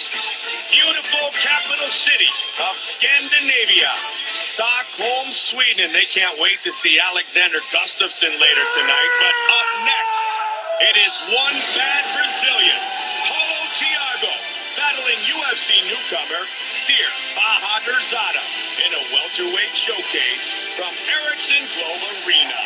Beautiful capital city of Scandinavia, Stockholm, Sweden. They can't wait to see Alexander Gustafsson later tonight. But up next, it is one bad Brazilian, Paulo Thiago, battling UFC newcomer Siyar Bahadurzada in a welterweight showcase from Ericsson Globe Arena.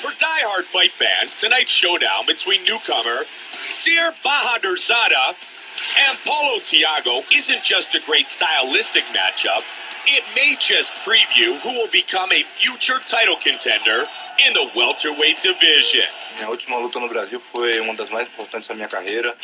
For die-hard fight fans, tonight's showdown between newcomer Siyar Bahadurzada and Paulo Thiago isn't just a great stylistic matchup. It may just preview who will become a future title contender in the welterweight division. Minha última luta no Brasil foi uma das mais importantes da minha carreira.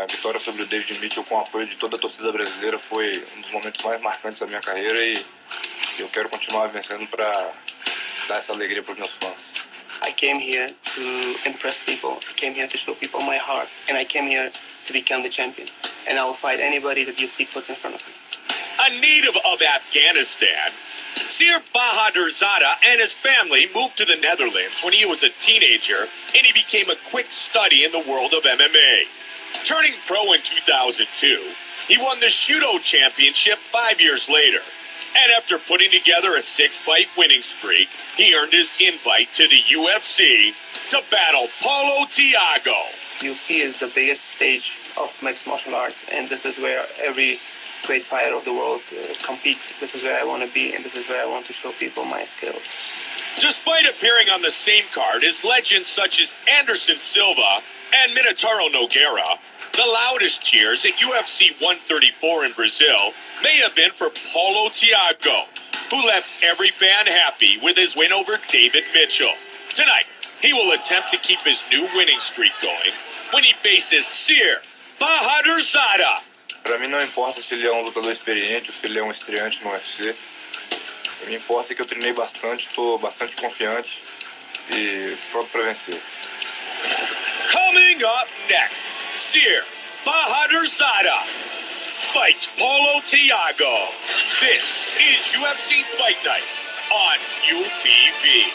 A vitória sobre o David Mitchell com o apoio de toda a torcida brasileira foi um dos momentos mais marcantes da minha carreira e eu quero continuar vencendo para dar essa alegria para os meus fãs. I came here to impress people. I came here to show people my heart, and I came here to become the champion. And I will fight anybody that UFC puts in front of me. A native of Afghanistan, Siyar Bahadurzada and his family moved to the Netherlands when he was a teenager, and he became a quick study in the world of MMA. Turning pro in 2002, he won the Judo Championship 5 years later. And after putting together a 6-fight winning streak, he earned his invite to the UFC to battle Paulo Thiago. UFC is the biggest stage of mixed martial arts, and this is where every great fighter of the world competes. This is where I want to be, and this is where I want to show people my skills. Despite appearing on the same card as legends such as Anderson Silva and Minotauro Nogueira, the loudest cheers at UFC 134 in Brazil may have been for Paulo Thiago, who left every fan happy with his win over David Mitchell. Tonight, he will attempt to keep his new winning streak going when he faces Siyar Bahadurzada. Para mim não importa se ele é um lutador experiente ou se ele é um estreante no UFC. O que me importa é que eu treinei bastante, estou bastante confiante e pronto para vencer. Coming up next, Siyar Bahadurzada fights Paulo Thiago. This is UFC Fight Night on UTV.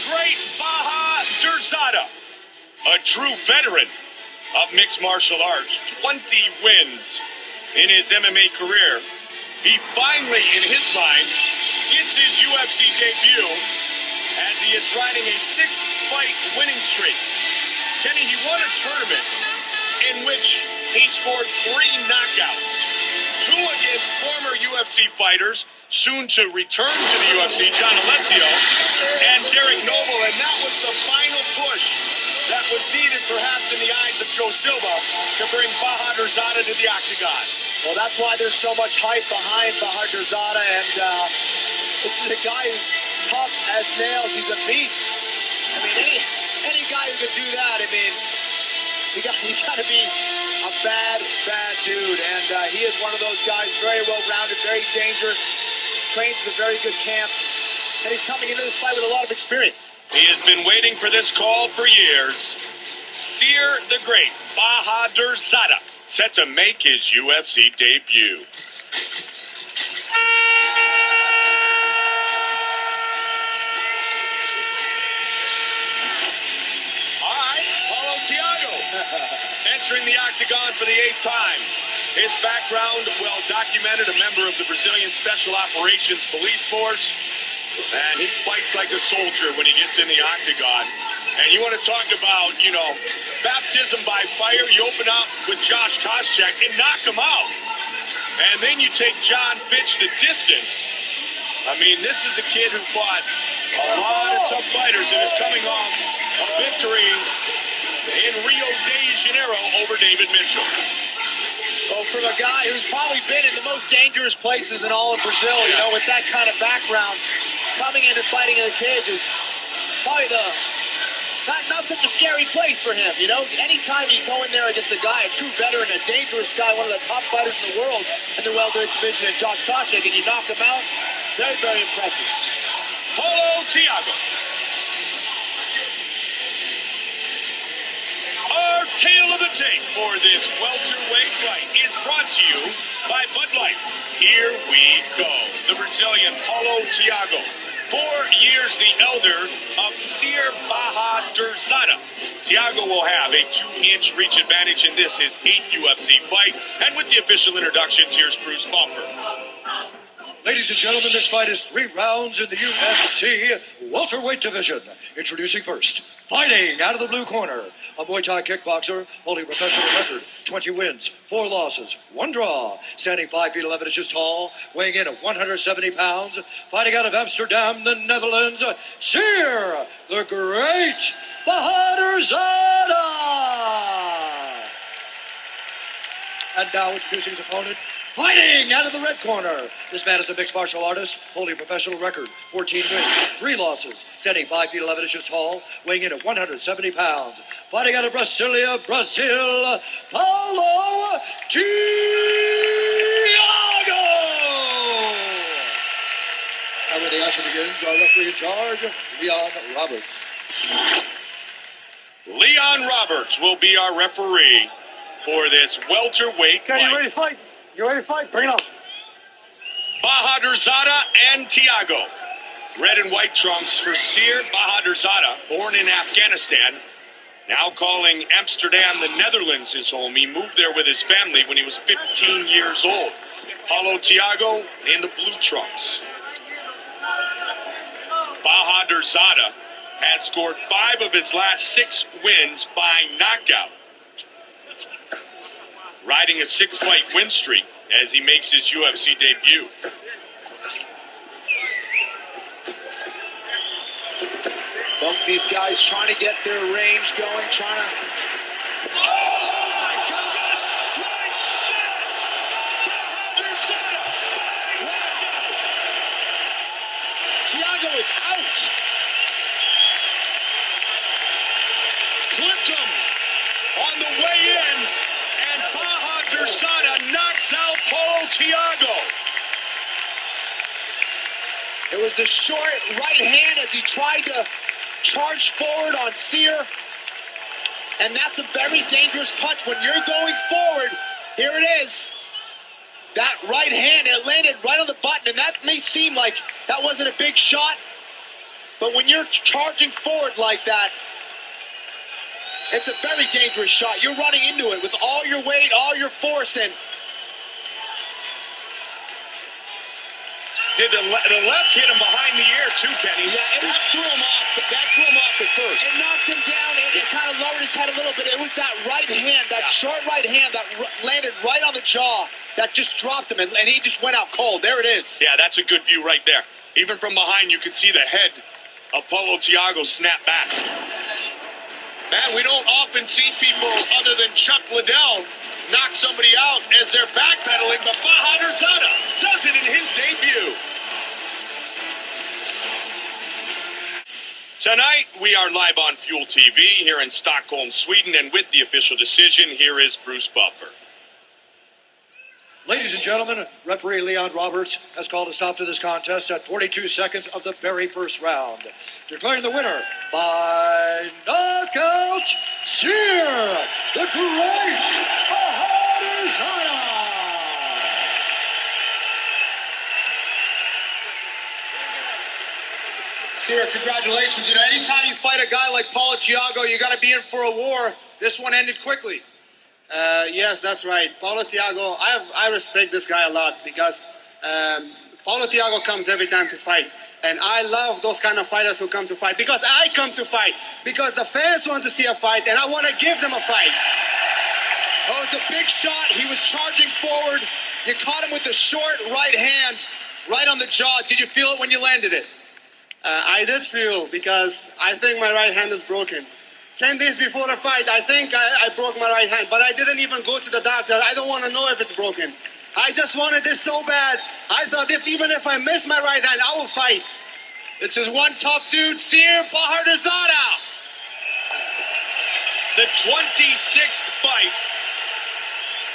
Great Bahadurzada, a true veteran of mixed martial arts, 20 wins in his MMA career. He finally, in his mind, gets his UFC debut as he is riding a 6-fight winning streak. Kenny, he won a tournament in which he scored 3 knockouts, 2 against former UFC fighters, soon to return to the UFC, John Alessio and Derek Noble, and that was the final push that was needed perhaps in the eyes of Joe Silva to bring Bahadurzada to the octagon. Well, that's why there's so much hype behind Bahadurzada, and this is a guy who's tough as nails. He's a beast. I mean, any guy who can do that, I mean, you got to be a bad dude, and he is one of those guys, very well-rounded, very dangerous, trains with a very good camp, and he's coming into this fight with a lot of experience. He has been waiting for this call for years. Siyar the Great Bahadurzada, set to make his UFC debut. All right, Paulo Thiago entering the octagon for the 8th time. His background, well documented, a member of the Brazilian Special Operations Police Force. And he fights like a soldier when he gets in the octagon. And you want to talk about, baptism by fire. You open up with Josh Koscheck and knock him out. And then you take John Fitch the distance. I mean, this is a kid who fought a lot of tough fighters and is coming off a victory in Rio de Janeiro over David Mitchell. Well, from a guy who's probably been in the most dangerous places in all of Brazil, you know, with that kind of background, coming in and fighting in the cage is probably not such a scary place for him, you know. Anytime you go in there against a guy, a true veteran, a dangerous guy, one of the top fighters in the world in the welterweight division, and Josh Koscheck, and you knock him out, very, very impressive. Paulo Thiago. Our tale of the tape for this welterweight fight is brought to you by Bud Light. Here we go. The Brazilian Paulo Thiago, 4 years the elder of Siyar Bahadurzada. Thiago will have a 2-inch reach advantage in this, his 8th UFC fight. And with the official introductions, here's Bruce Buffer. Ladies and gentlemen, this fight is 3 rounds in the UFC welterweight division. Introducing first, fighting out of the blue corner, a Muay Thai kickboxer holding professional record, 20 wins, 4 losses, 1 draw, standing 5 feet 11 inches tall, weighing in at 170 pounds, fighting out of Amsterdam, the Netherlands, Siyar, the Great Bahadurzada. And now introducing his opponent, fighting out of the red corner. This man is a mixed martial artist, holding a professional record, 14 wins, 3 losses, standing 5 feet 11 inches tall, weighing in at 170 pounds. Fighting out of Brasilia, Brazil, Paulo Thiago. And when the action begins, our referee in charge, Leon Roberts. Leon Roberts will be our referee for this welterweight fight. You ready to fight? You ready to fight? Bring it on. Bahadurzada and Thiago. Red and white trunks for Siyar Bahadurzada, born in Afghanistan. Now calling Amsterdam, the Netherlands, his home. He moved there with his family when he was 15 years old. Paulo Thiago in the blue trunks. Bahadurzada has scored 5 of his last 6 wins by knockout, riding a 6-fight win streak as he makes his UFC debut. Both these guys trying to get their range going, trying to... Oh my God! Just like that! Bahadurzada! Wow! Thiago is out! Clipped him on the way in, and Bahadurzada knocks out Paulo Thiago. It was the short right hand as he tried to charge forward on Siyar. And that's a very dangerous punch. When you're going forward, here it is. That right hand, it landed right on the button, and that may seem like that wasn't a big shot. But when you're charging forward like that, it's a very dangerous shot. You're running into it with all your weight, all your force, and Did the left hit him behind the ear too, Kenny? Yeah, that threw him off. That threw him off at first. It knocked him down. It kind of lowered his head a little bit. It was that right hand, that short right hand that landed right on the jaw that just dropped him, and he just went out cold. There it is. Yeah, that's a good view right there. Even from behind, you can see the head of Paulo Thiago snap back. Man, we don't often see people other than Chuck Liddell knock somebody out as they're backpedaling, but Bahadurzada does it in his debut. Tonight, we are live on Fuel TV here in Stockholm, Sweden, and with the official decision, here is Bruce Buffer. Ladies and gentlemen, referee Leon Roberts has called a stop to this contest at 42 seconds of the very first round. Declaring the winner by knockout, Siyar, the Great Bahadurzada. Siyar, congratulations. You know, anytime you fight a guy like Paulo Thiago, you got to be in for a war. This one ended quickly. Yes, that's right. Paulo Thiago, I respect this guy a lot because Paulo Thiago comes every time to fight. And I love those kind of fighters who come to fight because I come to fight. Because the fans want to see a fight and I want to give them a fight. Oh, it was a big shot. He was charging forward. You caught him with the short right hand right on the jaw. Did you feel it when you landed it? I did feel because I think my right hand is broken. 10 days before the fight, I think I broke my right hand, but I didn't even go to the doctor. I don't want to know if it's broken. I just wanted this so bad. I thought even if I miss my right hand, I will fight. This is one tough dude, Siyar Bahadurzada. The 26th fight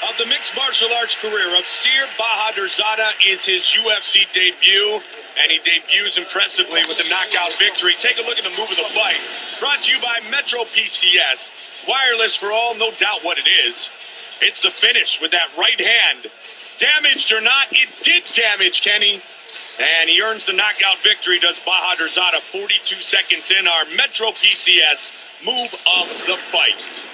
of the mixed martial arts career of Siyar Bahadurzada is his UFC debut, and he debuts impressively with a knockout victory. Take a look at the move of the fight. Brought to you by Metro PCS. Wireless for all, no doubt what it is. It's the finish with that right hand. Damaged or not, it did damage Kenny. And he earns the knockout victory, does Bahadurzada, 42 seconds in. Our Metro PCS move of the fight.